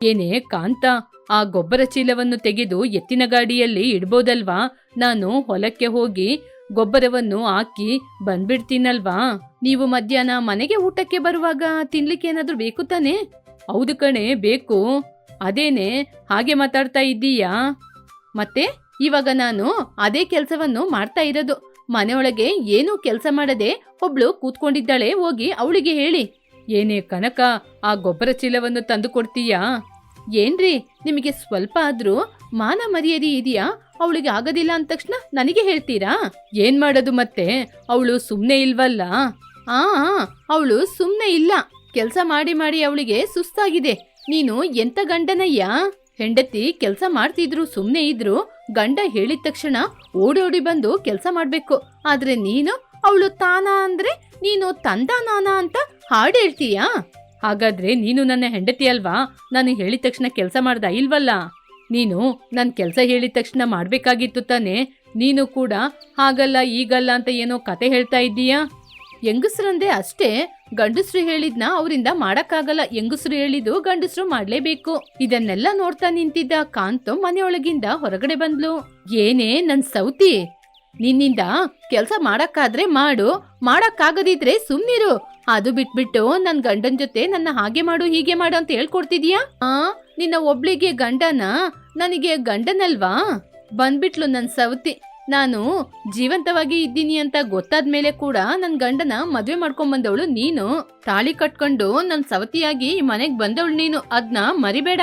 ಏನೇ ಕಾಂತ, ಆ ಗೊಬ್ಬರ ಚೀಲವನ್ನು ತೆಗೆದು ಎತ್ತಿನ ಗಾಡಿಯಲ್ಲಿ ಇಡ್ಬೋದಲ್ವಾ? ನಾನು ಹೊಲಕ್ಕೆ ಹೋಗಿ ಗೊಬ್ಬರವನ್ನು ಹಾಕಿ ಬಂದ್ಬಿಡ್ತೀನಲ್ವಾ? ನೀವು ಮಧ್ಯಾಹ್ನ ಮನೆಗೆ ಊಟಕ್ಕೆ ಬರುವಾಗ ತಿನ್ಲಿಕ್ಕೆ ಏನಾದ್ರೂ ಬೇಕು ತಾನೆ? ಹೌದು ಕಣೆ, ಬೇಕು. ಅದೇನೆ ಹಾಗೆ ಮಾತಾಡ್ತಾ ಇದ್ದೀಯಾ? ಮತ್ತೆ ಇವಾಗ ನಾನು ಅದೇ ಕೆಲಸವನ್ನು ಮಾಡ್ತಾ ಇರೋದು. ಮನೆಯೊಳಗೆ ಏನೂ ಕೆಲಸ ಮಾಡದೆ ಒಬ್ಳು ಕೂತ್ಕೊಂಡಿದ್ದಾಳೆ, ಹೋಗಿ ಅವಳಿಗೆ ಹೇಳಿ. ಏನೇ ಕನಕ, ಆ ಗೊಬ್ಬರ ಚೀಲವನ್ನು ತಂದು ಕೊಡ್ತೀಯಾ? ಏನ್ರಿ, ನಿಮಗೆ ಸ್ವಲ್ಪ ಆದ್ರೂ ಮಾನ ಮರ್ಯಾದೆ ಇದೆಯಾ? ಅವಳಿಗೆ ಆಗೋದಿಲ್ಲ ಅಂದ ತಕ್ಷಣ ನನಗೆ ಹೇಳ್ತೀರಾ? ಏನ್ ಮಾಡೋದು ಮತ್ತೆ? ಅವಳು ಸುಮ್ನೆ ಇಲ್ವಲ್ಲ? ಅವಳು ಸುಮ್ನೆ ಇಲ್ಲ, ಕೆಲಸ ಮಾಡಿ ಮಾಡಿ ಅವಳಿಗೆ ಸುಸ್ತಾಗಿದೆ. ನೀನು ಎಂತ ಗಂಡನಯ್ಯ? ಹೆಂಡತಿ ಕೆಲಸ ಮಾಡ್ತಿದ್ರು ಸುಮ್ನೆ ಇದ್ರು ಗಂಡ ಹೇಳಿದ ತಕ್ಷಣ ಓಡೋಡಿ ಬಂದು ಕೆಲಸ ಮಾಡ್ಬೇಕು. ಆದ್ರೆ ನೀನು ಅವಳು ತಾನ ಅಂದ್ರೆ ನೀನು ತಂದ ನಾನ ಅಂತ ಹಾಡು ಹೇಳ್ತೀಯಾ? ಹಾಗಾದ್ರೆ ನೀನು ನನ್ನ ಹೆಂಡತಿ ಅಲ್ವಾ? ನಾನು ಹೇಳಿದ ತಕ್ಷಣ ಕೆಲಸ ಮಾಡ್ದ ಇಲ್ವಲ್ಲ? ನೀನು ನನ್ ಕೆಲಸ ಹೇಳಿದ ತಕ್ಷಣ ಮಾಡ್ಬೇಕಾಗಿತ್ತು ತಾನೆ? ನೀನು ಕೂಡ ಹಾಗಲ್ಲ ಈಗಲ್ಲ ಅಂತ ಏನೋ ಕತೆ ಹೇಳ್ತಾ ಇದ್ದೀಯಾ? ಹೆಂಗಸ್ರಂದೆ ಅಷ್ಟೇ, ಗಂಡಸ್ರು ಹೇಳಿದ್ನ ಅವರಿಂದ ಮಾಡಕ್ಕಾಗಲ್ಲ. ಹೆಂಗಸ್ರು ಹೇಳಿದ್ದು ಗಂಡಸ್ರು ಮಾಡ್ಲೇಬೇಕು. ಇದನ್ನೆಲ್ಲ ನೋಡ್ತಾ ನಿಂತಿದ್ದ ಕಾಂತು ಮನೆಯೊಳಗಿಂದ ಹೊರಗಡೆ ಬಂದ್ಲು. ಏನೇ ನನ್ ಸೌತಿ, ನಿನ್ನಿಂದ ಕೆಲ್ಸ ಮಾಡಕ್ಕಾದ್ರೆ ಮಾಡು, ಮಾಡಕ್ಕಾಗದಿದ್ರೆ ಸುಮ್ನಿರು. ಅದು ಬಿಟ್ಬಿಟ್ಟು ನನ್ ಗಂಡನ್ ಜೊತೆ ನನ್ನ ಹಾಗೆ ಮಾಡು ಹೀಗೆ ಮಾಡು ಅಂತ ಹೇಳ್ಕೊಡ್ತಿದೀಯಾ? ನಿನ್ನ ಒಬ್ಳಿಗೆ ಗಂಡನ, ನನಗೆ ಗಂಡನಲ್ವಾ? ಬಂದ್ಬಿಟ್ಲು ನನ್ ಸೌತಿ. ನಾನು ಜೀವಂತವಾಗಿ ಇದ್ದೀನಿ ಅಂತ ಗೊತ್ತಾದ್ಮೇಲೆ ಕೂಡ ನನ್ ಗಂಡನ ಮದ್ವೆ ಮಾಡ್ಕೊಂಡ್ ಬಂದವಳು ನೀನು. ತಾಳಿ ಕಟ್ಕೊಂಡು ನನ್ ಸವತಿಯಾಗಿ ಈ ಮನೆಗ್ ಬಂದವಳು ನೀನು, ಅದ್ನ ಮರಿಬೇಡ.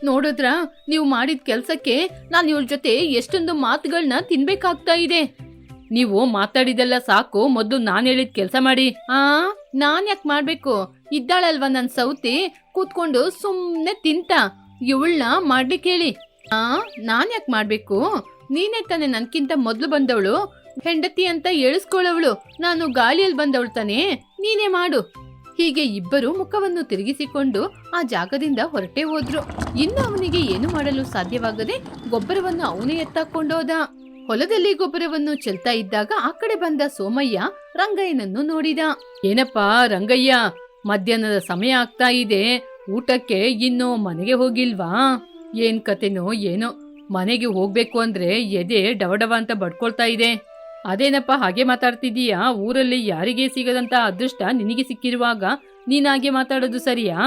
ನೋಡಿದ್ರ ನೀವು ಮಾಡಿದ ಕೆಲ್ಸಕ್ಕೆ ನಾನು ಇವಳ ಜೊತೆ ಎಷ್ಟೊಂದು ಮಾತುಗಳನ್ನ ತಿನ್ಬೇಕಾಗ್ತಾ ಇದೆ. ನೀವು ಮಾತಾಡಿದೆಲ್ಲ ಸಾಕು, ಮೊದ್ಲು ನಾನ್ ಹೇಳಿದ ಕೆಲ್ಸ ಮಾಡಿ. ನಾನ್ ಯಾಕೆ ಮಾಡ್ಬೇಕು? ಇದ್ದಾಳಲ್ವಾ ನನ್ ಸೌತಿ, ಕೂತ್ಕೊಂಡು ಸುಮ್ನೆ ತಿಂತ. ಇವಳನ್ನ ಮಾಡ್ಲಿಕ್ಕೆ ಹೇಳಿ. ನಾನ್ ಯಾಕೆ ಮಾಡ್ಬೇಕು? ನೀನೇ ತಾನೆ ನನ್ಕಿಂತ ಮೊದ್ಲು ಬಂದವಳು, ಹೆಂಡತಿ ಅಂತ ಎಳಿಸ್ಕೊಳ್ಳವಳು. ನಾನು ಗಾಳಿಯಲ್ಲಿ ಬಂದವಳು ತಾನೆ, ನೀನೇ ಮಾಡು. ಹೀಗೆ ಇಬ್ಬರು ಮುಖವನ್ನು ತಿರುಗಿಸಿಕೊಂಡು ಆ ಜಾಗದಿಂದ ಹೊರಟೆ ಹೋದ್ರು. ಇನ್ನು ಅವನಿಗೆ ಏನು ಮಾಡಲು ಸಾಧ್ಯವಾಗದೆ ಗೊಬ್ಬರವನ್ನು ಅವನೇ ಎತ್ತಾಕೊಂಡೋದ. ಹೊಲದಲ್ಲಿ ಗೊಬ್ಬರವನ್ನು ಚೆಲ್ತಾ ಇದ್ದಾಗ ಆ ಕಡೆ ಬಂದ ಸೋಮಯ್ಯ ರಂಗಯ್ಯನನ್ನು ನೋಡಿದ. ಏನಪ್ಪಾ ರಂಗಯ್ಯ, ಮಧ್ಯಾಹ್ನದ ಸಮಯ ಆಗ್ತಾ ಇದೆ, ಊಟಕ್ಕೆ ಇನ್ನು ಮನೆಗೆ ಹೋಗಿಲ್ವಾ? ಏನ್ ಕತೆನೋ ಏನೋ, ಮನೆಗೆ ಹೋಗ್ಬೇಕು ಅಂದ್ರೆ ಎದೆ ಡವಡವ ಅಂತ ಬಡ್ಕೊಳ್ತಾ ಇದೆ. ಅದೇನಪ್ಪ ಹಾಗೆ ಮಾತಾಡ್ತಿದೀಯಾ? ಊರಲ್ಲಿ ಯಾರಿಗೆ ಸಿಗದಂತ ಅದೃಷ್ಟ ನಿನಗೆ ಸಿಕ್ಕಿರುವಾಗ ನೀನಾಗೆ ಮಾತಾಡೋದು ಸರಿಯಾ?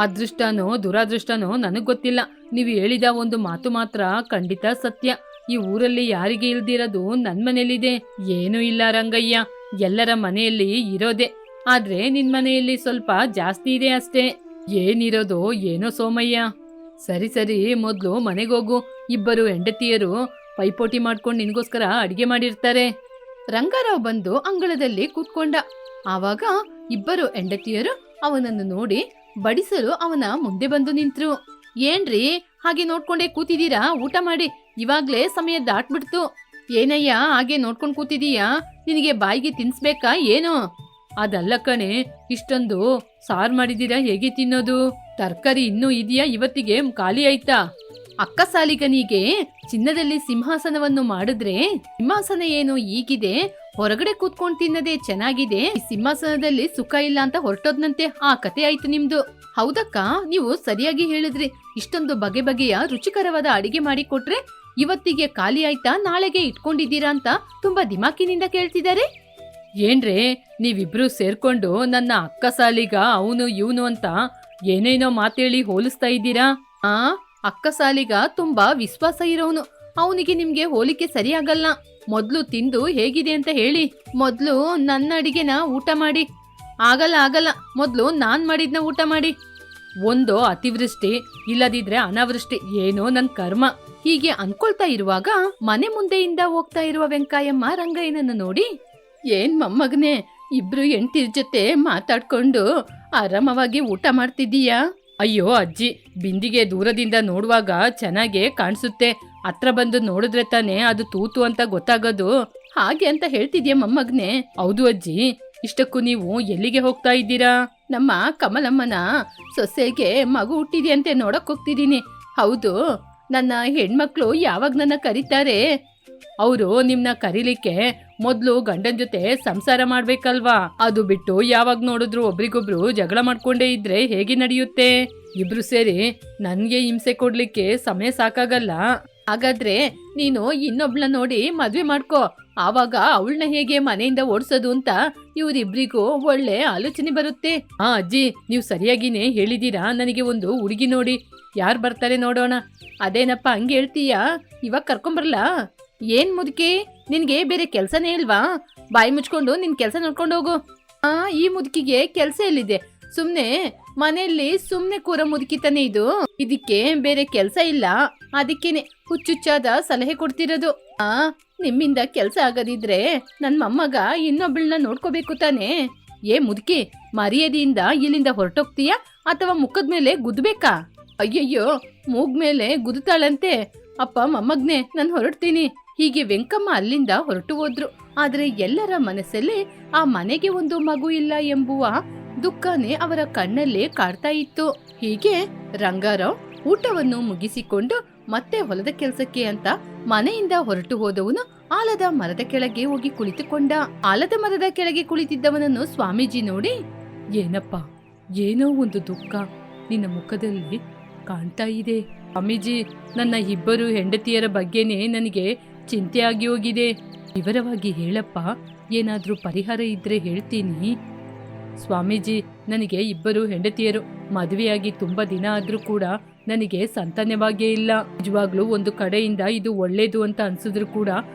ಅದೃಷ್ಟನೋ ದುರಾದೃಷ್ಟನೋ ನನಗ್ ಗೊತ್ತಿಲ್ಲ. ನೀವು ಹೇಳಿದ ಒಂದು ಮಾತು ಮಾತ್ರ ಖಂಡಿತ ಸತ್ಯ. ಈ ಊರಲ್ಲಿ ಯಾರಿಗೆ ಇಲ್ದಿರೋದು ನನ್ ಮನೇಲಿದೆ. ಏನೂ ಇಲ್ಲ ರಂಗಯ್ಯ, ಎಲ್ಲರ ಮನೆಯಲ್ಲಿ ಇರೋದೆ. ಆದ್ರೆ ನಿನ್ ಮನೆಯಲ್ಲಿ ಸ್ವಲ್ಪ ಜಾಸ್ತಿ ಇದೆ ಅಷ್ಟೇ. ಏನಿರೋದೋ ಏನೋ ಸೋಮಯ್ಯ. ಸರಿ ಸರಿ, ಮೊದ್ಲು ಮನೆಗೋಗು. ಇಬ್ಬರು ಹೆಂಡತಿಯರು ಪೈಪೋಟಿ ಮಾಡ್ಕೊಂಡು ನಿನ್ಗೋಸ್ಕರ ಅಡಿಗೆ ಮಾಡಿರ್ತಾರೆ. ರಂಗಾರಾವ್ ಬಂದು ಅಂಗಳದಲ್ಲಿ ಕೂತ್ಕೊಂಡ. ಆವಾಗ ಇಬ್ಬರು ಹೆಂಡತಿಯರು ಅವನನ್ನು ನೋಡಿ ಬಡಿಸಲು ಅವನ ಮುಂದೆ ಬಂದು ನಿಂತ್ರು. ಏನ್ರಿ ಹಾಗೆ ನೋಡ್ಕೊಂಡೇ ಕೂತಿದೀರಾ? ಊಟ ಮಾಡಿ, ಇವಾಗ್ಲೇ ಸಮಯ ದಾಟ್ಬಿಡ್ತು. ಏನಯ್ಯ ಹಾಗೆ ನೋಡ್ಕೊಂಡ್ ಕೂತಿದೀಯಾ? ನಿನಗೆ ಬಾಯಿಗೆ ತಿನ್ಸ್ಬೇಕಾ ಏನು? ಅದಲ್ಲ ಕಣೆ, ಇಷ್ಟೊಂದು ಸಾರ್ ಮಾಡಿದೀರಾ, ಹೇಗೆ ತಿನ್ನೋದು? ತರಕಾರಿ ಇನ್ನೂ ಇದೆಯಾ? ಇವತ್ತಿಗೆ ಖಾಲಿ ಆಯ್ತಾ? ಅಕ್ಕ ಸಾಲಿಗನಿಗೆ ಚಿನ್ನದಲ್ಲಿ ಸಿಂಹಾಸನವನ್ನು ಮಾಡಿದ್ರೆ ಸಿಂಹಾಸನ ಏನು ಈಗಿದೆ, ಹೊರಗಡೆ ಕೂತ್ಕೊಂಡು ತಿನ್ನದೆ ಚೆನ್ನಾಗಿದೆ, ಸಿಂಹಾಸನದಲ್ಲಿ ಸುಖ ಇಲ್ಲ ಅಂತ ಹೊರಟೋದ್ನಂತೆ. ಆ ಕತೆ ಆಯ್ತು ನಿಮ್ದು. ಹೌದಕ್ಕ, ನೀವು ಸರಿಯಾಗಿ ಹೇಳಿದ್ರಿ. ಇಷ್ಟೊಂದು ಬಗೆ ಬಗೆಯ ರುಚಿಕರವಾದ ಅಡಿಗೆ ಮಾಡಿ ಕೊಟ್ರೆ ಇವತ್ತಿಗೆ ಖಾಲಿ ಆಯ್ತಾ, ನಾಳೆಗೆ ಇಟ್ಕೊಂಡಿದ್ದೀರಾ ಅಂತ ತುಂಬಾ ದಿಮಾಕಿನಿಂದ ಕೇಳ್ತಿದ್ದಾರೆ. ಏನ್ರೇ ನೀವಿಬ್ರು ಸೇರ್ಕೊಂಡು ನನ್ನ ಅಕ್ಕ ಸಾಲಿಗ ಅವನು ಇವನು ಅಂತ ಏನೇನೋ ಮಾತೇಳಿ ಹೋಲಿಸ್ತಾ ಇದ್ದೀರಾ? ಅಕ್ಕ ಸಾಲಿಗ ತುಂಬಾ ವಿಶ್ವಾಸ ಇರೋನು, ಅವನಿಗೆ ನಿಮ್ಗೆ ಹೋಲಿಕೆ ಸರಿಯಾಗಲ್ಲ. ಮೊದ್ಲು ತಿಂದು ಹೇಗಿದೆ ಅಂತ ಹೇಳಿ. ಮೊದ್ಲು ನನ್ನ ಅಡಿಗೆನ ಊಟ ಮಾಡಿ. ಆಗಲ್ಲ, ಮೊದ್ಲು ನಾನ್ ಮಾಡಿದ್ನ ಊಟ ಮಾಡಿ. ಒಂದೋ ಅತಿವೃಷ್ಟಿ, ಇಲ್ಲದಿದ್ರೆ ಅನಾವೃಷ್ಟಿ, ಏನೋ ನನ್ ಕರ್ಮ. ಹೀಗೆ ಅನ್ಕೊಳ್ತಾ ಇರುವಾಗ ಮನೆ ಮುಂದೆಯಿಂದ ಹೋಗ್ತಾ ಇರುವ ವೆಂಕಾಯಮ್ಮ ರಂಗಯ್ಯನನ್ನು ನೋಡಿ, ಏನ್ ಮೊಮ್ಮಗನೆ, ಇಬ್ರು ಹೆಂಡ್ತಿರ್ ಜೊತೆ ಮಾತಾಡ್ಕೊಂಡು ಆರಾಮವಾಗಿ ಊಟ ಮಾಡ್ತಿದ್ದೀಯಾ? ಅಯ್ಯೋ ಅಜ್ಜಿ, ಬಿಂದಿಗೆ ದೂರದಿಂದ ನೋಡುವಾಗ ಚೆನ್ನಾಗೇ ಕಾಣಿಸುತ್ತೆ, ಹತ್ರ ಬಂದು ನೋಡಿದ್ರೆ ತಾನೇ ಅದು ತೂತು ಅಂತ ಗೊತ್ತಾಗೋದು. ಹಾಗೆ ಅಂತ ಹೇಳ್ತಿದ್ಯಾ ಮೊಮ್ಮಗನೆ? ಹೌದು ಅಜ್ಜಿ. ಇಷ್ಟಕ್ಕೂ ನೀವು ಎಲ್ಲಿಗೆ ಹೋಗ್ತಾ ಇದ್ದೀರಾ? ನಮ್ಮ ಕಮಲಮ್ಮನ ಸೊಸೆಗೆ ಮಗು ಹುಟ್ಟಿದೆಯಂತೆ ನೋಡಕ್ ಹೋಗ್ತಿದ್ದೀನಿ. ಹೌದು, ನನ್ನ ಹೆಣ್ಮಕ್ಳು ಯಾವಾಗ ನನ್ನ ಕರೀತಾರೆ? ಅವರು ನಿಮ್ನ ಕರೀಲಿಕ್ಕೆ ಮೊದ್ಲು ಗಂಡನ್ ಜೊತೆ ಸಂಸಾರ ಮಾಡ್ಬೇಕಲ್ವಾ? ಅದು ಬಿಟ್ಟು ಯಾವಾಗ ನೋಡಿದ್ರು ಒಬ್ರಿಗೊಬ್ರು ಜಗಳ ಮಾಡ್ಕೊಂಡೇ ಇದ್ರೆ ಹೇಗೆ ನಡೆಯುತ್ತೆ? ಇಬ್ರು ಸೇರಿ ನನ್ಗೆ ಹಿಂಸೆ ಕೊಡ್ಲಿಕ್ಕೆ ಸಮಯ ಸಾಕಾಗಲ್ಲ. ಹಾಗಾದ್ರೆ ನೀನು ಇನ್ನೊಬ್ಳನ್ನ ನೋಡಿ ಮದ್ವೆ ಮಾಡ್ಕೋ. ಆವಾಗ ಅವಳನ್ನ ಹೇಗೆ ಮನೆಯಿಂದ ಓಡಿಸೋದು ಅಂತ ಇವರಿಬ್ರಿಗೂ ಒಳ್ಳೆ ಆಲೋಚನೆ ಬರುತ್ತೆ. ಅಜ್ಜಿ, ನೀವು ಸರಿಯಾಗಿನೇ ಹೇಳಿದೀರಾ. ನನಗೆ ಒಂದು ಹುಡುಗಿ ನೋಡಿ. ಯಾರು ಬರ್ತಾರೆ ನೋಡೋಣ. ಅದೇನಪ್ಪ ಹಂಗೆ ಹೇಳ್ತೀಯಾ? ಇವಾಗ ಕರ್ಕೊಂಬರ್ಲಾ? ಏನ್ ಮುದುಕಿ, ನಿನ್ಗೆ ಬೇರೆ ಕೆಲ್ಸನೇ ಇಲ್ವಾ? ಬಾಯಿ ಮುಚ್ಕೊಂಡು ನಿನ್ ಕೆಲ್ಸ ನೋಡ್ಕೊಂಡು ಹೋಗು. ಈ ಮುದುಕಿಗೆ ಕೆಲ್ಸ ಎಲ್ಲಿದೆ? ಸುಮ್ನೆ ಮನೆಯಲ್ಲಿ ಸುಮ್ನೆ ಕೂರ ಮುದುಕಿತಾನೆ ಇದು. ಇದಕ್ಕೆ ಬೇರೆ ಕೆಲ್ಸ ಇಲ್ಲ, ಅದಕ್ಕೇನೆ ಹುಚ್ಚುಚ್ಚಾದ ಸಲಹೆ ಕೊಡ್ತಿರೋದು. ನಿಮ್ಮಿಂದ ಕೆಲ್ಸ ಆಗದಿದ್ರೆ ನನ್ ಮೊಮ್ಮಗ ಇನ್ನೊಬ್ಬಳನ್ನ ನೋಡ್ಕೋಬೇಕು ತಾನೆ. ಏ ಮುದುಕಿ, ಮರ್ಯಾದೆಯಿಂದ ಇಲ್ಲಿಂದ ಹೊರಟೋಗ್ತೀಯಾ ಅಥವಾ ಮುಖದ ಮೇಲೆ ಗುದ್ಬೇಕಾ? ಅಯ್ಯಯ್ಯೋ, ಮೂಗ್ ಮೇಲೆ ಗುದ್ತಾಳಂತೆ. ಅಪ್ಪ ಮೊಮ್ಮಗ್ನೆ, ನಾನು ಹೊರಡ್ತೀನಿ. ಹೀಗೆ ವೆಂಕಮ್ಮ ಅಲ್ಲಿಂದ ಹೊರಟು ಹೋದ್ರು. ಆದ್ರೆ ಎಲ್ಲರ ಮನಸ್ಸಲ್ಲಿ ಆ ಮನೆಗೆ ಒಂದು ಮಗು ಇಲ್ಲ ಎಂಬುವ ದುಃಖನೇ ಅವರ ಕಣ್ಣಲ್ಲಿ ಕಾಡ್ತಾ ಇತ್ತು. ಹೀಗೆ ರಂಗಾರಾವ್ ಊಟವನ್ನು ಮುಗಿಸಿಕೊಂಡು ಮತ್ತೆ ಹೊಲದ ಕೆಲಸಕ್ಕೆ ಅಂತ ಮನೆಯಿಂದ ಹೊರಟು ಹೋದವನು ಆಲದ ಮರದ ಕೆಳಗೆ ಹೋಗಿ ಕುಳಿತುಕೊಂಡ. ಆಲದ ಮರದ ಕೆಳಗೆ ಕುಳಿತಿದ್ದವನನ್ನು ಸ್ವಾಮೀಜಿ ನೋಡಿ, ಏನಪ್ಪ, ಏನೋ ಒಂದು ದುಃಖ ನಿನ್ನ ಮುಖದಲ್ಲಿ ಕಾಣ್ತಾ ಇದೆ. ಸ್ವಾಮೀಜಿ, ನನ್ನ ಇಬ್ಬರು ಹೆಂಡತಿಯರ ಬಗ್ಗೆನೇ ನನಗೆ ಚಿಂತೆ ಆಗಿ ಹೋಗಿದೆ. ವಿವರವಾಗಿ ಹೇಳಪ್ಪ, ಏನಾದ್ರೂ ಪರಿಹಾರ ಇದ್ರೆ ಹೇಳ್ತೀನಿ. ಸ್ವಾಮೀಜಿ, ನನಗೆ ಇಬ್ಬರು ಹೆಂಡತಿಯರು. ಮದುವೆಯಾಗಿ ತುಂಬಾ ದಿನ ಆದ್ರೂ ಕೂಡ ನನಗೆ ಸಂತಾನವಾಗೇ ಇಲ್ಲ. ನಿಜವಾಗ್ಲೂ ಒಂದು ಕಡೆಯಿಂದ ಇದು ಒಳ್ಳೇದು ಅಂತ ಅನ್ಸಿದ್ರು ಕೂಡ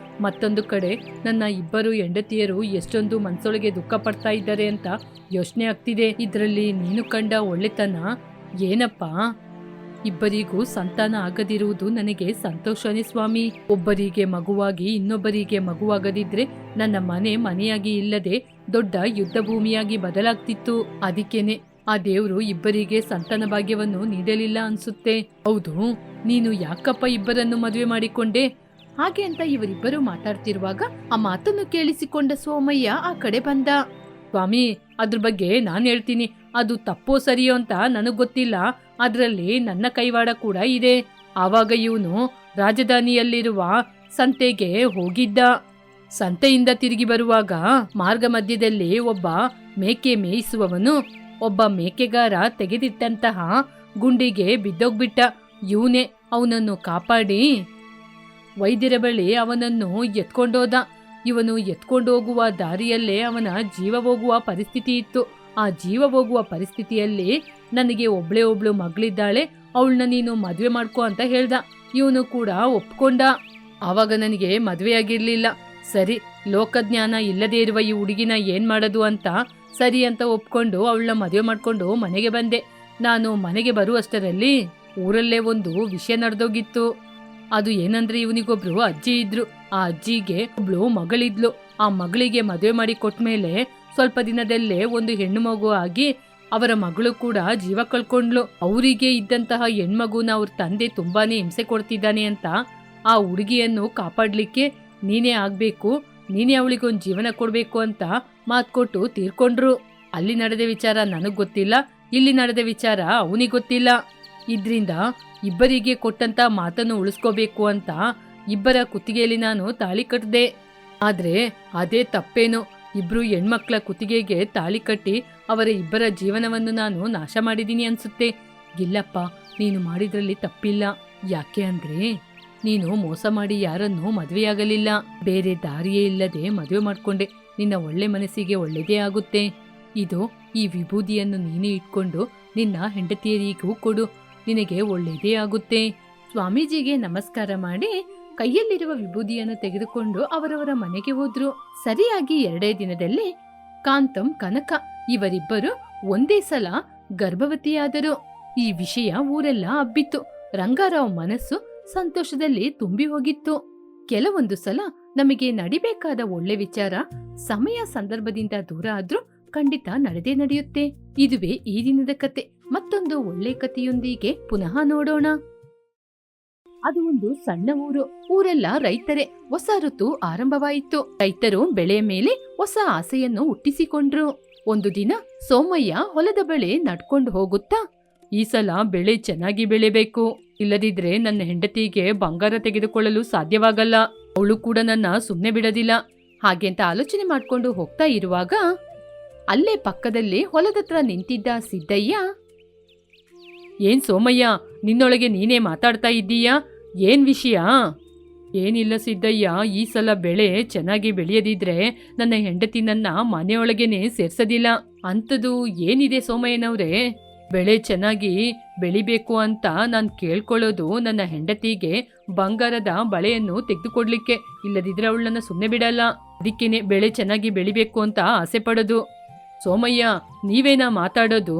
ಮತ್ತೊಂದು ಕಡೆ ನನ್ನ ಇಬ್ಬರು ಹೆಂಡತಿಯರು ಎಷ್ಟೊಂದು ಮನ್ಸೊಳಗೆ ದುಃಖ ಪಡ್ತಾ ಇದ್ದಾರೆ ಅಂತ ಯೋಚನೆ ಆಗ್ತಿದೆ. ಇದರಲ್ಲಿ ನೀನು ಕಂಡ ಒಳ್ಳೆತನ ಏನಪ್ಪ? ಇಬ್ಬರಿಗೂ ಸಂತಾನ ಆಗದಿರುವುದು ನನಗೆ ಸಂತೋಷನೇ ಸ್ವಾಮಿ. ಒಬ್ಬರಿಗೆ ಮಗುವಾಗಿ ಇನ್ನೊಬ್ಬರಿಗೆ ಮಗುವಾಗದಿದ್ರೆ ನನ್ನ ಮನೆಯಾಗಿ ಇಲ್ಲದೆ ದೊಡ್ಡ ಯುದ್ಧ ಭೂಮಿಯಾಗಿ ಬದಲಾಗ್ತಿತ್ತು. ಅದಕ್ಕೇನೆ ಆ ದೇವ್ರು ಇಬ್ಬರಿಗೆ ಸಂತಾನ ಭಾಗ್ಯವನ್ನು ನೀಡಲಿಲ್ಲ ಅನ್ಸುತ್ತೆ. ಹೌದು, ನೀನು ಯಾಕಪ್ಪ ಇಬ್ಬರನ್ನು ಮದುವೆ ಮಾಡಿಕೊಂಡೆ? ಹಾಗೆ ಅಂತ ಇವರಿಬ್ಬರು ಮಾತಾಡ್ತಿರುವಾಗ ಆ ಮಾತನ್ನು ಕೇಳಿಸಿಕೊಂಡ ಸೋಮಯ್ಯ ಆ ಕಡೆ ಬಂದ. ಸ್ವಾಮಿ, ಅದ್ರ ಬಗ್ಗೆ ನಾನು ಹೇಳ್ತೀನಿ. ಅದು ತಪ್ಪೋ ಸರಿಯೋ ಅಂತ ನನಗ್ ಗೊತ್ತಿಲ್ಲ. ಅದ್ರಲ್ಲಿ ನನ್ನ ಕೈವಾಡ ಕೂಡ ಇದೆ. ಆವಾಗ ಇವನು ರಾಜಧಾನಿಯಲ್ಲಿರುವ ಸಂತೆಗೆ ಹೋಗಿದ್ದ. ಸಂತೆಯಿಂದ ತಿರುಗಿ ಬರುವಾಗ ಮಾರ್ಗ ಮಧ್ಯದಲ್ಲಿ ಒಬ್ಬ ಮೇಕೆ ಮೇಯಿಸುವವನು ಒಬ್ಬ ಮೇಕೆಗಾರ ತೆಗೆದಿಟ್ಟಂತಹ ಗುಂಡಿಗೆ ಬಿದ್ದೋಗ್ಬಿಟ್ಟ. ಇವನೇ ಅವನನ್ನು ಕಾಪಾಡಿ ವೈದ್ಯರ ಬಳಿ ಅವನನ್ನು ಎತ್ಕೊಂಡೋದ. ಇವನು ಎತ್ಕೊಂಡು ಹೋಗುವ ದಾರಿಯಲ್ಲೇ ಅವನ ಜೀವ ಹೋಗುವ ಪರಿಸ್ಥಿತಿ ಇತ್ತು. ಆ ಜೀವ ಹೋಗುವ ಪರಿಸ್ಥಿತಿಯಲ್ಲಿ ನನಗೆ ಒಬ್ಳು ಮಗಳಿದ್ದಾಳೆ, ಅವಳನ್ನ ನೀನು ಮದುವೆ ಮಾಡ್ಕೊ ಅಂತ ಹೇಳ್ದ. ಇವನು ಕೂಡ ಒಪ್ಕೊಂಡ. ಆವಾಗ ನನಗೆ ಮದುವೆಯಾಗಿರ್ಲಿಲ್ಲ. ಸರಿ, ಲೋಕಜ್ಞಾನ ಇಲ್ಲದೇ ಇರುವ ಈ ಹುಡುಗಿನ ಏನ್ ಮಾಡೋದು ಅಂತ ಸರಿ ಅಂತ ಒಪ್ಕೊಂಡು ಅವಳನ್ನ ಮದುವೆ ಮಾಡ್ಕೊಂಡು ಮನೆಗೆ ಬಂದೆ. ನಾನು ಮನೆಗೆ ಬರುವಷ್ಟರಲ್ಲಿ ಊರಲ್ಲೇ ಒಂದು ವಿಷಯ ನಡೆದೋಗಿತ್ತು. ಅದು ಏನಂದ್ರೆ ಇವನಿಗೊಬ್ರು ಅಜ್ಜಿ ಇದ್ರು. ಆ ಅಜ್ಜಿಗೆ ಒಬ್ಳು ಮಗಳಿದ್ಲು. ಆ ಮಗಳಿಗೆ ಮದುವೆ ಮಾಡಿ ಕೊಟ್ಮೇಲೆ ಸ್ವಲ್ಪ ದಿನದಲ್ಲೇ ಒಂದು ಹೆಣ್ಣು ಮಗು ಆಗಿ ಅವರ ಮಗಳು ಕೂಡ ಜೀವ ಕಳ್ಕೊಂಡ್ಲು. ಅವರಿಗೆ ಇದ್ದಂತಹ ಹೆಣ್ಮಗುನ ಅವ್ರ ತಂದೆ ತುಂಬಾನೇ ಹಿಂಸೆ ಕೊಡ್ತಿದ್ದಾನೆ ಅಂತ ಆ ಹುಡುಗಿಯನ್ನು ಕಾಪಾಡ್ಲಿಕ್ಕೆ ನೀನೇ ಆಗ್ಬೇಕು, ನೀನೇ ಅವಳಿಗೊಂದು ಜೀವನ ಕೊಡ್ಬೇಕು ಅಂತ ಮಾತ್ಕೊಟ್ಟು ತೀರ್ಕೊಂಡ್ರು. ಅಲ್ಲಿ ನಡೆದ ವಿಚಾರ ನನಗ್ ಗೊತ್ತಿಲ್ಲ, ಇಲ್ಲಿ ನಡೆದ ವಿಚಾರ ಅವನಿಗೆ ಗೊತ್ತಿಲ್ಲ. ಇದ್ರಿಂದ ಇಬ್ಬರಿಗೆ ಕೊಟ್ಟಂತ ಮಾತನ್ನು ಉಳಿಸ್ಕೋಬೇಕು ಅಂತ ಇಬ್ಬರ ಕುತ್ತಿಗೆಯಲ್ಲಿ ನಾನು ತಾಳಿ ಕಟ್ಟಿದೆ. ಆದ್ರೆ ಅದೇ ತಪ್ಪೇನು, ಇಬ್ರು ಹೆಣ್ಮಕ್ಳ ಕುತ್ತಿಗೆಗೆ ತಾಳಿ ಕಟ್ಟಿ ಅವರ ಇಬ್ಬರ ಜೀವನವನ್ನು ನಾನು ನಾಶ ಮಾಡಿದೀನಿ ಅನ್ಸುತ್ತೆ. ಇಲ್ಲಪ್ಪ, ನೀನು ಮಾಡಿದ್ರಲ್ಲಿ ತಪ್ಪಿಲ್ಲ. ಯಾಕೆ ಅಂದ್ರೆ ನೀನು ಮೋಸ ಮಾಡಿ ಯಾರನ್ನು ಮದುವೆಯಾಗಲಿಲ್ಲ. ಬೇರೆ ದಾರಿಯೇ ಇಲ್ಲದೆ ಮದುವೆ ಮಾಡ್ಕೊಂಡೆ. ನಿನ್ನ ಒಳ್ಳೆ ಮನಸ್ಸಿಗೆ ಒಳ್ಳೆದೇ ಆಗುತ್ತೆ. ಇದು ಈ ವಿಭೂದಿಯನ್ನು ನೀನೇ ಇಟ್ಕೊಂಡು ನಿನ್ನ ಹೆಂಡತಿಯರಿಗೂ ಕೊಡು, ನಿನಗೆ ಒಳ್ಳೆಯದೇ ಆಗುತ್ತೆ. ಸ್ವಾಮೀಜಿಗೆ ನಮಸ್ಕಾರ ಮಾಡಿ ಕೈಯಲ್ಲಿರುವ ವಿಭೂದಿಯನ್ನು ತೆಗೆದುಕೊಂಡು ಅವರವರ ಮನೆಗೆ ಹೋದ್ರು. ಸರಿಯಾಗಿ 2 ದಿನದಲ್ಲಿ ಕಾಂತಂ ಕನಕ ಇವರಿಬ್ಬರು ಒಂದೇ ಸಲ ಗರ್ಭವತಿಯಾದರು. ಈ ವಿಷಯ ಊರೆಲ್ಲ ಹಬ್ಬಿತ್ತು. ರಂಗಾರಾವ್ ಮನಸ್ಸು ಸಂತೋಷದಲ್ಲಿ ತುಂಬಿ ಹೋಗಿತ್ತು. ಕೆಲವೊಂದು ಸಲ ನಮಗೆ ನಡಿಬೇಕಾದ ಒಳ್ಳೆ ವಿಚಾರ ಸಮಯ ಸಂದರ್ಭದಿಂದ ದೂರ ಆದ್ರೂ ಖಂಡಿತ ನಡೆದೇ ನಡೆಯುತ್ತೆ. ಇದುವೇ ಈ ದಿನದ ಕತೆ. ಮತ್ತೊಂದು ಒಳ್ಳೆ ಕಥೆಯೊಂದಿಗೆ ಪುನಃ ನೋಡೋಣ. ಅದು ಒಂದು ಸಣ್ಣ ಊರು. ಊರೆಲ್ಲ ರೈತರೇ. ಹೊಸ ಋತು ಆರಂಭವಾಯಿತು. ರೈತರು ಬೆಳೆಯ ಮೇಲೆ ಹೊಸ ಆಸೆಯನ್ನು ಹುಟ್ಟಿಸಿಕೊಂಡ್ರು. ಒಂದು ದಿನ ಸೋಮಯ್ಯ ಹೊಲದ ಬಳಿ ನಡ್ಕೊಂಡು ಹೋಗುತ್ತಾ, ಈ ಸಲ ಬೆಳೆ ಚೆನ್ನಾಗಿ ಬೆಳೆಬೇಕು, ಇಲ್ಲದಿದ್ರೆ ನನ್ನ ಹೆಂಡತಿಗೆ ಬಂಗಾರ ತೆಗೆದುಕೊಳ್ಳಲು ಸಾಧ್ಯವಾಗಲ್ಲ. ಅವಳು ಕೂಡ ನನ್ನ ಸುಮ್ಮನೆ ಬಿಡೋದಿಲ್ಲ. ಹಾಗೆ ಅಂತ ಆಲೋಚನೆ ಮಾಡ್ಕೊಂಡು ಹೋಗ್ತಾ ಇರುವಾಗ ಅಲ್ಲೇ ಪಕ್ಕದಲ್ಲಿ ಹೊಲದತ್ರ ನಿಂತಿದ್ದ ಸಿದ್ದಯ್ಯ, ಏನ್ ಸೋಮಯ್ಯ, ನಿನ್ನೊಳಗೆ ನೀನೇ ಮಾತಾಡ್ತಾ ಇದ್ದೀಯಾ? ಏನ್ ವಿಷಯ? ಏನಿಲ್ಲ ಸಿದ್ದಯ್ಯ, ಈ ಸಲ ಬೆಳೆ ಚೆನ್ನಾಗಿ ಬೆಳೆಯದಿದ್ರೆ ನನ್ನ ಹೆಂಡತಿ ನನ್ನ ಮನೆಯೊಳಗೇನೆ ಸೇರ್ಸೋದಿಲ್ಲ. ಅಂಥದ್ದು ಏನಿದೆ ಸೋಮಯ್ಯನವ್ರೆ? ಬೆಳೆ ಚೆನ್ನಾಗಿ ಬೆಳಿಬೇಕು ಅಂತ ನಾನು ಕೇಳ್ಕೊಳ್ಳೋದು ನನ್ನ ಹೆಂಡತಿಗೆ ಬಂಗಾರದ ಬಳೆಯನ್ನು ತೆಗೆದುಕೊಡ್ಲಿಕ್ಕೆ. ಇಲ್ಲದಿದ್ರೆ ಅವಳನ್ನ ಸುಮ್ಮನೆ ಬಿಡಲ್ಲ. ಅದಕ್ಕೇನೆ ಬೆಳೆ ಚೆನ್ನಾಗಿ ಬೆಳಿಬೇಕು ಅಂತ ಆಸೆ ಪಡೋದು. ಸೋಮಯ್ಯ, ನೀವೇನಾ ಮಾತಾಡೋದು?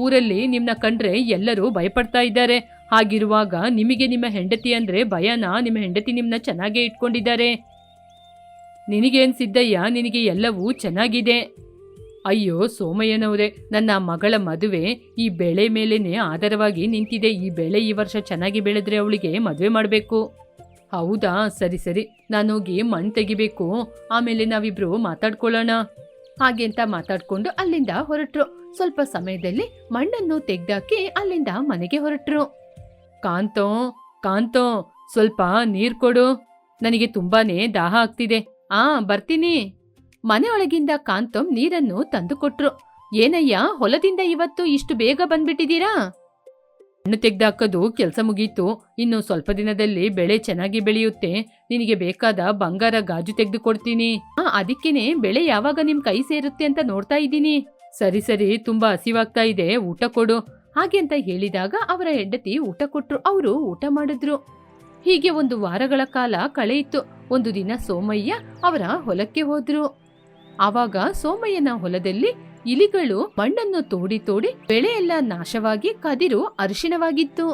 ಊರಲ್ಲಿ ನಿಮ್ನ ಕಂಡ್ರೆ ಎಲ್ಲರೂ ಭಯಪಡ್ತಾ ಇದ್ದಾರೆ. ಹಾಗಿರುವಾಗ ನಿಮಗೆ ನಿಮ್ಮ ಹೆಂಡತಿ ಅಂದ್ರೆ ಭಯನಾ? ನಿಮ್ಮ ಹೆಂಡತಿ ನಿಮ್ನ ಚೆನ್ನಾಗೇ ಇಟ್ಕೊಂಡಿದ್ದಾರೆ. ನಿನಗೇನ್ ಸಿದ್ದಯ್ಯ, ನಿನಗೆ ಎಲ್ಲವೂ ಚೆನ್ನಾಗಿದೆ. ಅಯ್ಯೋ ಸೋಮಯ್ಯನವ್ರೆ, ನನ್ನ ಮಗಳ ಮದುವೆ ಈ ಬೆಳೆ ಮೇಲೇನೆ ಆಧಾರವಾಗಿ ನಿಂತಿದೆ. ಈ ಬೆಳೆ ಈ ವರ್ಷ ಚೆನ್ನಾಗಿ ಬೆಳೆದ್ರೆ ಅವಳಿಗೆ ಮದುವೆ ಮಾಡಬೇಕು. ಹೌದಾ, ಸರಿ ಸರಿ, ನಾನೋಗಿ ಮಣ್ಣು ತೆಗಿಬೇಕು, ಆಮೇಲೆ ನಾವಿಬ್ರು ಮಾತಾಡ್ಕೊಳ್ಳೋಣ. ಹಾಗೆ ಅಂತ ಮಾತಾಡ್ಕೊಂಡು ಅಲ್ಲಿಂದ ಹೊರಟ್ರು. ಸ್ವಲ್ಪ ಸಮಯದಲ್ಲಿ ಮಣ್ಣನ್ನು ತೆಗ್ದಾಕಿ ಅಲ್ಲಿಂದ ಮನೆಗೆ ಹೊರಟ್ರು. ಕಾಂತೋ, ಸ್ವಲ್ಪ ನೀರ್ ಕೊಡು, ನನಗೆ ತುಂಬಾನೇ ದಾಹ ಆಗ್ತಿದೆ. ಬರ್ತೀನಿ. ಮನೆಯೊಳಗಿಂದ ಕಾಂತಂ ನೀರನ್ನು ತಂದು ಕೊಟ್ರು. ಏನಯ್ಯ, ಹೊಲದಿಂದ ಇವತ್ತು ಇಷ್ಟು ಬೇಗ ಬಂದ್ಬಿಟ್ಟಿದ್ದೀರಾ? ಹಣ್ಣು ತೆಗ್ದಾಕೋದು ಕೆಲಸ ಮುಗೀತು. ಇನ್ನು ಸ್ವಲ್ಪ ದಿನದಲ್ಲಿ ಬೆಳೆ ಚೆನ್ನಾಗಿ ಬೆಳೆಯುತ್ತೆ. ನಿನಗೆ ಬೇಕಾದ ಬಂಗಾರ ಗಾಜು ತೆಗೆದು ಕೊಡ್ತೀನಿ. ಅದಕ್ಕೇನೆ ಬೆಳೆ ಯಾವಾಗ ನಿಮ್ ಕೈ ಸೇರುತ್ತೆ ಅಂತ ನೋಡ್ತಾ ಇದ್ದೀನಿ. ಸರಿ ಸರಿ, ತುಂಬಾ ಹಸಿವಾಗ್ತಾ ಇದೆ, ಊಟ ಕೊಡು. ಹಾಗೆ ಅಂತ ಹೇಳಿದಾಗ ಅವರ ಹೆಂಡತಿ ಊಟ ಕೊಟ್ರು. ಅವರು ಊಟ ಮಾಡಿದ್ರು. ಹೀಗೆ 1 ವಾರಗಳ ಕಾಲ ಕಳೆಯಿತು. ಒಂದು ದಿನ ಸೋಮಯ್ಯ ಅವರ ಹೊಲಕ್ಕೆ ಹೋದ್ರು. ಆವಾಗ ಸೋಮಯ್ಯನ ಹೊಲದಲ್ಲಿ ಇಲಿಗಳು ಮಣ್ಣನ್ನು ತೋಡಿ ಬೆಳೆಯೆಲ್ಲ ನಾಶವಾಗಿ ಕದಿರು ಅರಿಶಿಣವಾಗಿತ್ತು.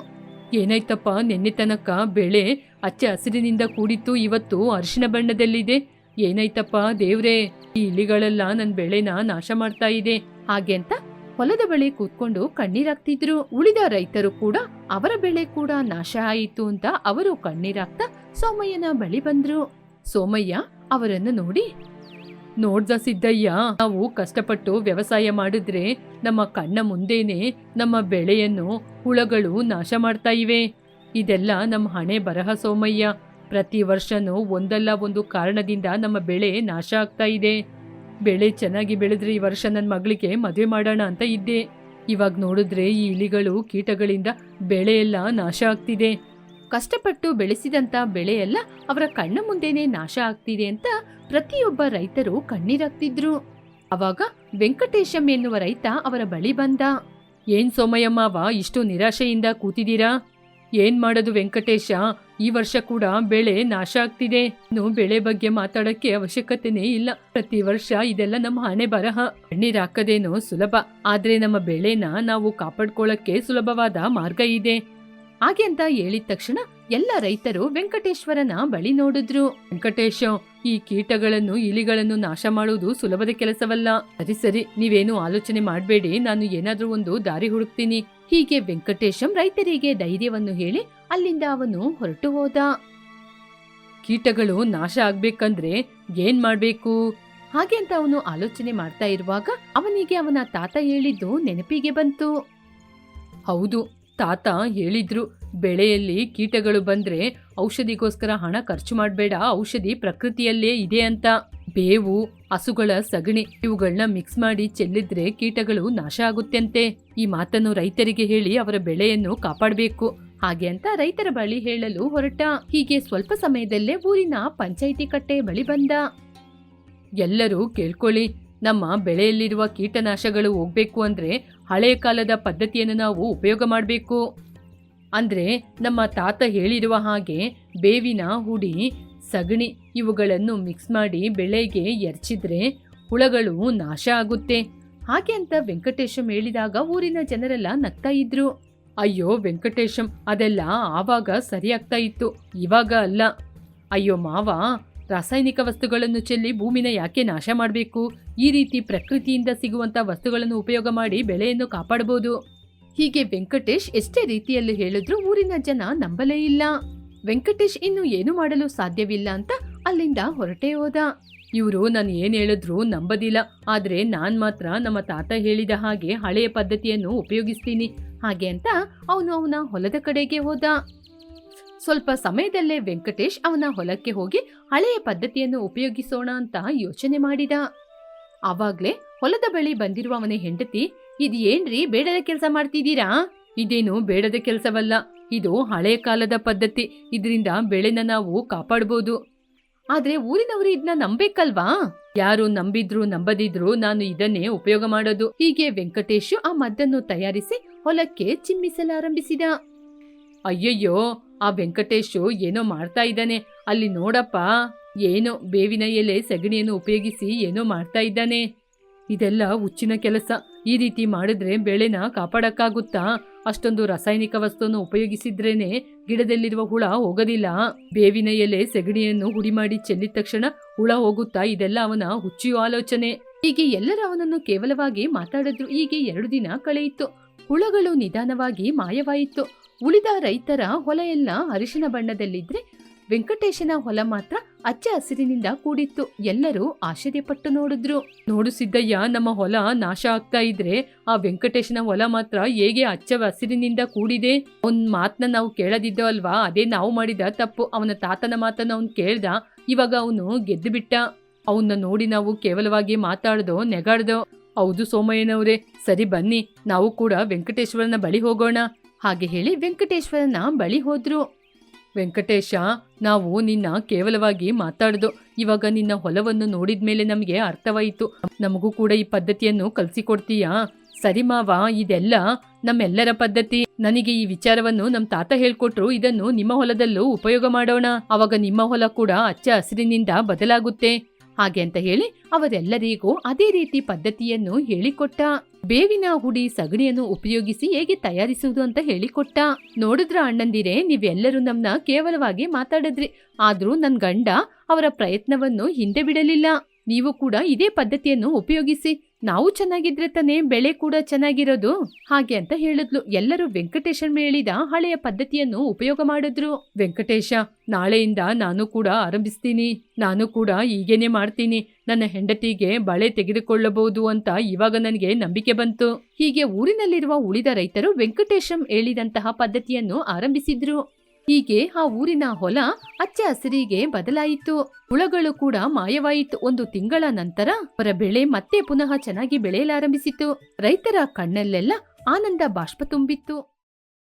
ಏನಾಯ್ತಪ್ಪ, ನೆನ್ನೆ ತನಕ ಬೆಳೆ ಹಚ್ಚ ಹಸಿರಿನಿಂದ ಕೂಡಿತ್ತು, ಇವತ್ತು ಅರಿಶಿಣ ಬಣ್ಣದಲ್ಲಿದೆ. ಏನಾಯ್ತಪ್ಪ ದೇವ್ರೇ, ಈ ಇಲಿಗಳೆಲ್ಲ ನನ್ನ ಬೆಳೆನ ನಾಶ ಮಾಡ್ತಾ ಇದೆ. ಹಾಗೆ ಅಂತ ಹೊಲದ ಬಳಿ ಕೂತ್ಕೊಂಡು ಕಣ್ಣೀರಾಗ್ತಿದ್ರು. ಉಳಿದ ರೈತರು ಕೂಡ ಅವರ ಬೆಳೆ ಕೂಡ ನಾಶ ಆಯಿತು ಅಂತ ಅವರು ಕಣ್ಣೀರಾಗ್ತಾ ಸೋಮಯ್ಯನ ಬಳಿ ಬಂದ್ರು. ಸೋಮಯ್ಯ ಅವರನ್ನು ನೋಡಿ, ನೋಡ್ದ ಸಿದ್ದಯ್ಯ, ನಾವು ಕಷ್ಟಪಟ್ಟು ವ್ಯವಸಾಯ ಮಾಡಿದ್ರೆ ನಮ್ಮ ಕಣ್ಣ ಮುಂದೇನೆ ನಮ್ಮ ಬೆಳೆಯನ್ನು ಹುಳಗಳು ನಾಶ ಮಾಡ್ತಾ ಇವೆ. ಇದೆಲ್ಲ ನಮ್ಮ ಹಣೆ ಬರಹ ಸೋಮಯ್ಯ. ಪ್ರತಿ ವರ್ಷನೂ ಒಂದಲ್ಲ ಒಂದು ಕಾರಣದಿಂದ ನಮ್ಮ ಬೆಳೆ ನಾಶ ಆಗ್ತಾ ಇದೆ. ಬೆಳೆ ಚೆನ್ನಾಗಿ ಬೆಳೆದ್ರೆ ಈ ವರ್ಷ ನನ್ನ ಮಗಳಿಗೆ ಮದುವೆ ಮಾಡೋಣ ಅಂತ ಇದ್ದೆ. ಇವಾಗ ನೋಡಿದ್ರೆ ಈ ಇಲಿಗಳು ಕೀಟಗಳಿಂದ ಬೆಳೆಯೆಲ್ಲ ನಾಶ ಆಗ್ತಿದೆ. ಕಷ್ಟಪಟ್ಟು ಬೆಳೆಸಿದಂತ ಬೆಳೆಯೆಲ್ಲ ಅವರ ಕಣ್ಣ ಮುಂದೆನೆ ನಾಶ ಆಗ್ತಿದೆ ಅಂತ ಪ್ರತಿಯೊಬ್ಬ ರೈತರು ಕಣ್ಣೀರಾಗ್ತಿದ್ರು. ಅವಾಗ ವೆಂಕಟೇಶಂ ಎನ್ನುವ ರೈತ ಅವರ ಬಳಿ ಬಂದ. ಏನ್ ಸೋಮಯ್ಯಮ್ಮವ, ಇಷ್ಟು ನಿರಾಶೆಯಿಂದ ಕೂತಿದ್ದೀರಾ? ಏನ್ ಮಾಡೋದು ವೆಂಕಟೇಶ, ಈ ವರ್ಷ ಕೂಡ ಬೆಳೆ ನಾಶ ಆಗ್ತಿದೆ. ಇನ್ನು ಬೆಳೆ ಬಗ್ಗೆ ಮಾತಾಡಕ್ಕೆ ಅವಶ್ಯಕತೆನೇ ಇಲ್ಲ. ಪ್ರತಿ ವರ್ಷ ಇದೆಲ್ಲ ನಮ್ಮ ಹಣೆ ಬರಹ. ಕಣ್ಣೀರ್ ಹಾಕದೇನೋ ಸುಲಭ, ಆದ್ರೆ ನಮ್ಮ ಬೆಳೆನ ನಾವು ಕಾಪಾಡ್ಕೊಳ್ಳಕ್ಕೆ ಸುಲಭವಾದ ಮಾರ್ಗ ಇದೆ. ಹಾಗೆ ಅಂತ ಹೇಳಿದ ತಕ್ಷಣ ಎಲ್ಲ ರೈತರು ವೆಂಕಟೇಶ್ವರನ ಬಳಿ ನೋಡಿದ್ರು. ವೆಂಕಟೇಶ, ಈ ಕೀಟಗಳನ್ನು ಇಲಿಗಳನ್ನು ನಾಶ ಮಾಡುವುದು ಸುಲಭದ ಕೆಲಸವಲ್ಲ. ಸರಿ ಸರಿ, ನೀವೇನು ಆಲೋಚನೆ ಮಾಡಬೇಡಿ, ನಾನು ಏನಾದ್ರೂ ಒಂದು ದಾರಿ ಹುಡುಕ್ತೀನಿ. ಹೀಗೆ ವೆಂಕಟೇಶಂ ರೈತರಿಗೆ ಧೈರ್ಯವನ್ನು ಹೇಳಿ ಅಲ್ಲಿಂದ ಅವನು ಹೊರಟು ಹೋದ. ಕೀಟಗಳು ನಾಶ ಆಗ್ಬೇಕಂದ್ರೆ ಏನ್ ಮಾಡ್ಬೇಕು? ಹಾಗೆ ಅಂತ ಅವನು ಆಲೋಚನೆ ಮಾಡ್ತಾ ಇರುವಾಗ ಅವನಿಗೆ ಅವನ ತಾತ ಹೇಳಿದ್ದು ನೆನಪಿಗೆ ಬಂತು. ಹೌದು, ತಾತ ಹೇಳಿದ್ರು, ಬೆಳೆಯಲ್ಲಿ ಕೀಟಗಳು ಬಂದ್ರೆ ಔಷಧಿಗೋಸ್ಕರ ಹಣ ಖರ್ಚು ಮಾಡಬೇಡ, ಔಷಧಿ ಪ್ರಕೃತಿಯಲ್ಲೇ ಇದೆ ಅಂತ. ಬೇವು, ಹಸುಗಳ ಸಗಣಿ ಇವುಗಳನ್ನ ಮಿಕ್ಸ್ ಮಾಡಿ ಚೆಲ್ಲಿದ್ರೆ ಕೀಟಗಳು ನಾಶ ಆಗುತ್ತೆಂತೆ. ಈ ಮಾತನ್ನು ರೈತರಿಗೆ ಹೇಳಿ ಅವರ ಬೆಳೆಯನ್ನು ಕಾಪಾಡಬೇಕು. ಹಾಗೆ ಅಂತ ರೈತರ ಬಳಿ ಹೇಳಲು ಹೊರಟ. ಹೀಗೆ ಸ್ವಲ್ಪ ಸಮಯದಲ್ಲೇ ಊರಿನ ಪಂಚಾಯಿತಿ ಕಟ್ಟೆ ಬಳಿ ಬಂದ. ಎಲ್ಲರೂ ಕೇಳ್ಕೊಳ್ಳಿ, ನಮ್ಮ ಬೆಳೆಯಲ್ಲಿರುವ ಕೀಟನಾಶಗಳು ಹೋಗ್ಬೇಕು ಅಂದ್ರೆ ಹಳೆಯ ಕಾಲದ ಪದ್ಧತಿಯನ್ನು ನಾವು ಉಪಯೋಗ ಮಾಡಬೇಕು. ಅಂದ್ರೆ ನಮ್ಮ ತಾತ ಹೇಳಿರುವ ಹಾಗೆ ಬೇವಿನ ಹುಡಿ, ಸಗಣಿ ಇವುಗಳನ್ನು ಮಿಕ್ಸ್ ಮಾಡಿ ಬೆಳೆಗೆ ಎರಚಿದ್ರೆ ಹುಳಗಳು ನಾಶ ಆಗುತ್ತೆ. ಹಾಗೆ ಅಂತ ವೆಂಕಟೇಶಂ ಹೇಳಿದಾಗ ಊರಿನ ಜನರೆಲ್ಲ ನಗ್ತಾ ಇದ್ರು. ಅಯ್ಯೋ ವೆಂಕಟೇಶಂ, ಅದೆಲ್ಲ ಆವಾಗ ಸರಿಯಾಗ್ತಾ ಇತ್ತು, ಇವಾಗ ಅಲ್ಲ. ಅಯ್ಯೋ ಮಾವ, ರಾಸಾಯನಿಕ ವಸ್ತುಗಳನ್ನು ಚೆಲ್ಲಿ ಭೂಮಿನ ಯಾಕೆ ನಾಶ ಮಾಡಬೇಕು? ಈ ರೀತಿ ಪ್ರಕೃತಿಯಿಂದ ಸಿಗುವಂತ ವಸ್ತುಗಳನ್ನು ಉಪಯೋಗ ಮಾಡಿ ಬೆಳೆಯನ್ನು ಕಾಪಾಡಬಹುದು. ಹೀಗೆ ವೆಂಕಟೇಶ್ ಎಷ್ಟೇ ರೀತಿಯಲ್ಲಿ ಹೇಳಿದ್ರು ಊರಿನ ಜನ ನಂಬಲೇ ಇಲ್ಲ. ವೆಂಕಟೇಶ್ ಇನ್ನು ಏನು ಮಾಡಲು ಸಾಧ್ಯವಿಲ್ಲ ಅಂತ ಅಲ್ಲಿಂದ ಹೊರಟೇ ಹೋದ. ಇವರು ನಾನು ಏನ್ ಹೇಳಿದ್ರು ನಂಬದಿಲ್ಲ, ಆದ್ರೆ ನಾನ್ ಮಾತ್ರ ನಮ್ಮ ತಾತ ಹೇಳಿದ ಹಾಗೆ ಹಳೆಯ ಪದ್ಧತಿಯನ್ನು ಉಪಯೋಗಿಸ್ತೀನಿ. ಹಾಗೆ ಅಂತ ಅವನು ಅವನ ಹೊಲದ ಕಡೆಗೆ ಹೋದ. ಸ್ವಲ್ಪ ಸಮಯದಲ್ಲೇ ವೆಂಕಟೇಶ್ ಅವನ ಹೊಲಕ್ಕೆ ಹೋಗಿ ಹಳೆಯ ಪದ್ಧತಿಯನ್ನು ಉಪಯೋಗಿಸೋಣ ಅಂತ ಯೋಚನೆ ಮಾಡಿದ. ಆವಾಗ್ಲೇ ಹೊಲದ ಬಳಿ ಬಂದಿರುವ ಅವನ ಹೆಂಡತಿ, ಇದು ಏನ್ರಿ ಬೇಡದ ಕೆಲಸ ಮಾಡ್ತಿದ್ದೀರಾ? ಇದೇನು ಬೇಡದ ಕೆಲಸವಲ್ಲ, ಇದು ಹಳೆ ಕಾಲದ ಪದ್ಧತಿ. ಇದರಿಂದ ಬೆಳೆನ ನಾವು ಕಾಪಾಡಬಹುದು. ಆದ್ರೆ ಊರಿನವರು ಇದನ್ನ ನಂಬೇಕಲ್ವಾ? ಯಾರು ನಂಬಿದ್ರು ನಂಬದಿದ್ರು ನಾನು ಇದನ್ನೇ ಉಪಯೋಗ ಮಾಡೋದು. ಹೀಗೆ ವೆಂಕಟೇಶ್ ಆ ಮದ್ದನ್ನು ತಯಾರಿಸಿ ಹೊಲಕ್ಕೆ ಚಿಮ್ಮಿಸಲಾರಂಭಿಸಿದ. ಅಯ್ಯಯ್ಯೋ, ಆ ವೆಂಕಟೇಶು ಏನೋ ಮಾಡ್ತಾ ಇದ್ದಾನೆ. ಅಲ್ಲಿ ನೋಡಪ್ಪ, ಏನೋ ಬೇವಿನ ಎಲೆ ಸಗಣಿಯನ್ನು ಉಪಯೋಗಿಸಿ ಏನೋ ಮಾಡ್ತಾ ಇದ್ದಾನೆ. ಇದೆಲ್ಲ ಹುಚ್ಚಿನ ಕೆಲಸ. ಈ ರೀತಿ ಮಾಡಿದ್ರೆ ಬೆಳೆನ ಕಾಪಾಡಕ್ಕಾಗುತ್ತಾ? ಅಷ್ಟೊಂದು ರಾಸಾಯನಿಕ ವಸ್ತುವನ್ನು ಉಪಯೋಗಿಸಿದ್ರೇನೆ ಗಿಡದಲ್ಲಿರುವ ಹುಳ ಹೋಗೋದಿಲ್ಲ. ಬೇವಿನ ಎಲೆ ಸಗಣಿಯನ್ನು ಹುಡಿ ಮಾಡಿ ಚೆಲ್ಲಿದ ತಕ್ಷಣ ಹುಳ ಹೋಗುತ್ತಾ? ಇದೆಲ್ಲ ಅವನ ಹುಚ್ಚಿಯು ಆಲೋಚನೆ. ಹೀಗೆ ಎಲ್ಲರೂ ಅವನನ್ನು ಕೇವಲವಾಗಿ ಮಾತಾಡಿದ್ರು. ಹೀಗೆ 2 ದಿನ ಕಳೆಯಿತು. ಹುಳಗಳು ನಿಧಾನವಾಗಿ ಮಾಯವಾಯಿತು. ಉಳಿದ ರೈತರ ಹೊಲ ಎಲ್ಲ ಅರಿಶಿನ ಬಣ್ಣದಲ್ಲಿದ್ರೆ ವೆಂಕಟೇಶನ ಹೊಲ ಮಾತ್ರ ಹಚ್ಚ ಹಸಿರಿನಿಂದ ಕೂಡಿತ್ತು. ಎಲ್ಲರೂ ಆಶ್ಚರ್ಯಪಟ್ಟು ನೋಡು ಸಿದ್ದಯ್ಯ, ನಮ್ಮ ಹೊಲ ನಾಶ ಆಗ್ತಾ ಇದ್ರೆ ಆ ವೆಂಕಟೇಶನ ಹೊಲ ಮಾತ್ರ ಹೇಗೆ ಹಚ್ಚ ಹಸಿರಿನಿಂದ ಕೂಡಿದೆ? ಅವನ್ ಮಾತನ್ನ ನಾವು ಕೇಳದಿದ್ದೋ ಅಲ್ವಾ? ಅದೇ ನಾವು ಮಾಡಿದ ತಪ್ಪು. ಅವನ ತಾತನ ಮಾತನ್ನ ಅವನ್ ಕೇಳ್ದ, ಇವಾಗ ಅವನು ಗೆದ್ದು ಬಿಟ್ಟ. ಅವನ್ನ ನೋಡಿ ನಾವು ಕೇವಲವಾಗಿ ಮಾತಾಡ್ದೋ ನೆಗಾಡ್ದೋ. ಹೌದು ಸೋಮಯ್ಯನವ್ರೆ, ಸರಿ ಬನ್ನಿ, ನಾವು ಕೂಡ ವೆಂಕಟೇಶ್ವರನ ಬಳಿ ಹೋಗೋಣ. ಹಾಗೆ ಹೇಳಿ ವೆಂಕಟೇಶ್ವರನ ಬಳಿ ಹೋದ್ರು. ವೆಂಕಟೇಶ, ನಾವು ನಿನ್ನ ಕೇವಲವಾಗಿ ಮಾತಾಡ್ದು. ಇವಾಗ ನಿನ್ನ ಹೊಲವನ್ನು ನೋಡಿದ್ಮೇಲೆ ನಮಗೆ ಅರ್ಥವಾಯಿತು. ನಮಗೂ ಕೂಡ ಈ ಪದ್ಧತಿಯನ್ನು ಕಲಿಸಿಕೊಡ್ತೀಯಾ? ಸರಿ ಮಾವ, ಇದೆಲ್ಲ ನಮ್ಮೆಲ್ಲರ ಪದ್ಧತಿ. ನನಗೆ ಈ ವಿಚಾರವನ್ನು ನಮ್ಮ ತಾತ ಹೇಳ್ಕೊಟ್ರು. ಇದನ್ನು ನಿಮ್ಮ ಹೊಲದಲ್ಲೂ ಉಪಯೋಗ ಮಾಡೋಣ. ಅವಾಗ ನಿಮ್ಮ ಹೊಲ ಕೂಡ ಹಚ್ಚ ಹಸಿರಿನಿಂದ ಬದಲಾಗುತ್ತೆ. ಹಾಗೆ ಅಂತ ಹೇಳಿ ಅವರೆಲ್ಲರಿಗೂ ಅದೇ ರೀತಿ ಪದ್ಧತಿಯನ್ನು ಹೇಳಿಕೊಟ್ಟ. ಬೇವಿನ ಹುಡಿ ಸಗಣಿಯನ್ನು ಉಪಯೋಗಿಸಿ ಹೇಗೆ ತಯಾರಿಸುವುದು ಅಂತ ಹೇಳಿಕೊಟ್ಟ. ನೋಡಿದ್ರ ಅಣ್ಣಂದಿರೇ, ನೀವೆಲ್ಲರೂ ನಮ್ನ ಕೇವಲವಾಗಿ ಮಾತಾಡಿದ್ರಿ. ಆದ್ರೂ ನನ್ ಗಂಡ ಅವರ ಪ್ರಯತ್ನವನ್ನು ಹಿಂದೆ ಬಿಡಲಿಲ್ಲ. ನೀವು ಕೂಡ ಇದೇ ಪದ್ಧತಿಯನ್ನು ಉಪಯೋಗಿಸಿ. ನಾವು ಚೆನ್ನಾಗಿದ್ರೆ ತಾನೇ ಬೆಳೆ ಕೂಡ ಚೆನ್ನಾಗಿರೋದು. ಹಾಗೆ ಅಂತ ಹೇಳಿದ್ಲು. ಎಲ್ಲರೂ ವೆಂಕಟೇಶನ್ ಹೇಳಿದ ಹಳೆಯ ಪದ್ಧತಿಯನ್ನು ಉಪಯೋಗ ಮಾಡಿದ್ರು. ವೆಂಕಟೇಶ, ನಾಳೆಯಿಂದ ನಾನು ಕೂಡ ಆರಂಭಿಸ್ತೀನಿ. ನಾನು ಕೂಡ ಹೀಗೇನೆ ಮಾಡ್ತೀನಿ. ನನ್ನ ಹೆಂಡತಿಗೆ ಬಳೆ ತೆಗೆದುಕೊಳ್ಳಬಹುದು ಅಂತ ಇವಾಗ ನನಗೆ ನಂಬಿಕೆ ಬಂತು. ಹೀಗೆ ಊರಿನಲ್ಲಿರುವ ಉಳಿದ ರೈತರು ವೆಂಕಟೇಶಂ ಹೇಳಿದಂತಹ ಪದ್ಧತಿಯನ್ನು ಆರಂಭಿಸಿದ್ರು. ಹೀಗೆ ಆ ಊರಿನ ಹೊಲ ಹಚ್ಚ ಹಸಿರಿಗೆ ಬದಲಾಯಿತು. ಹುಳಗಳು ಕೂಡ ಮಾಯವಾಯಿತು. 1 ತಿಂಗಳ ನಂತರ ಅವರ ಬೆಳೆ ಮತ್ತೆ ಪುನಃ ಚೆನ್ನಾಗಿ ಬೆಳೆಯಲಾರಂಭಿಸಿತು. ರೈತರ ಕಣ್ಣಲ್ಲೆಲ್ಲ ಆನಂದ ಬಾಷ್ಪ ತುಂಬಿತ್ತು.